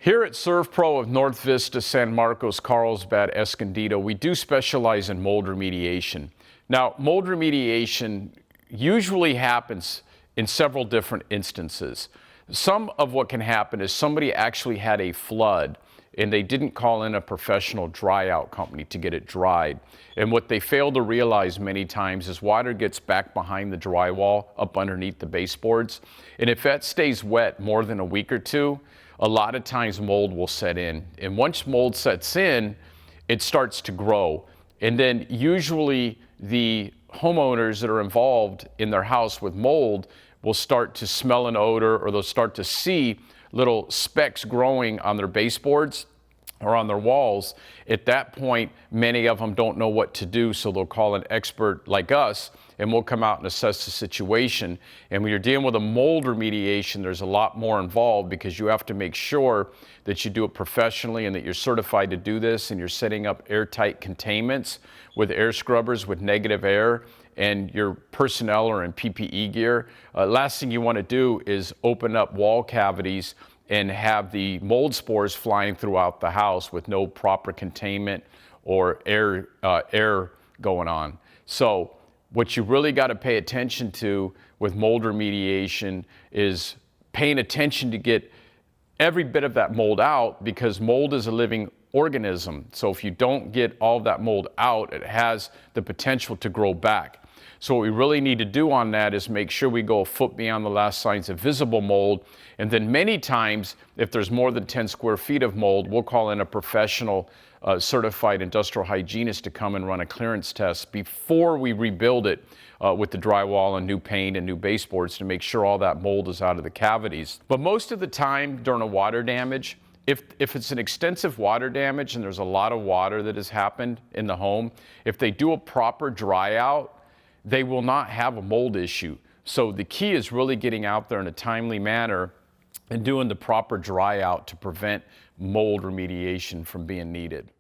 Here at SERVPRO of North Vista, San Marcos, Carlsbad, Escondido, we do specialize in mold remediation. Now, mold remediation usually happens in several different instances. Some of what can happen is somebody actually had a flood and they didn't call in a professional dry out company to get it dried. And what they fail to realize many times is water gets back behind the drywall up underneath the baseboards. And if that stays wet more than a week or two, a lot of times mold will set in. And once mold sets in, it starts to grow. And then usually the homeowners that are involved in their house with mold will start to smell an odor, or they'll start to see little specks growing on their baseboards or on their walls. At that point, many of them don't know what to do, so they'll call an expert like us, and we'll come out and assess the situation. And when you're dealing with a mold remediation, there's a lot more involved because you have to make sure that you do it professionally and that you're certified to do this, and you're setting up airtight containments with air scrubbers with negative air, and your personnel are in PPE gear. Last thing you want to do is open up wall cavities and have the mold spores flying throughout the house with no proper containment or air going on. So what you really got to pay attention to with mold remediation is paying attention to get every bit of that mold out, because mold is a living organism. So if you don't get all of that mold out, it has the potential to grow back. So what we really need to do on that is make sure we go a foot beyond the last signs of visible mold. And then many times, if there's more than 10 square feet of mold, we'll call in a professional certified industrial hygienist to come and run a clearance test before we rebuild it with the drywall and new paint and new baseboards to make sure all that mold is out of the cavities. But most of the time during a water damage, if it's an extensive water damage and there's a lot of water that has happened in the home, if they do a proper dry out, they will not have a mold issue. So the key is really getting out there in a timely manner and doing the proper dry out to prevent mold remediation from being needed.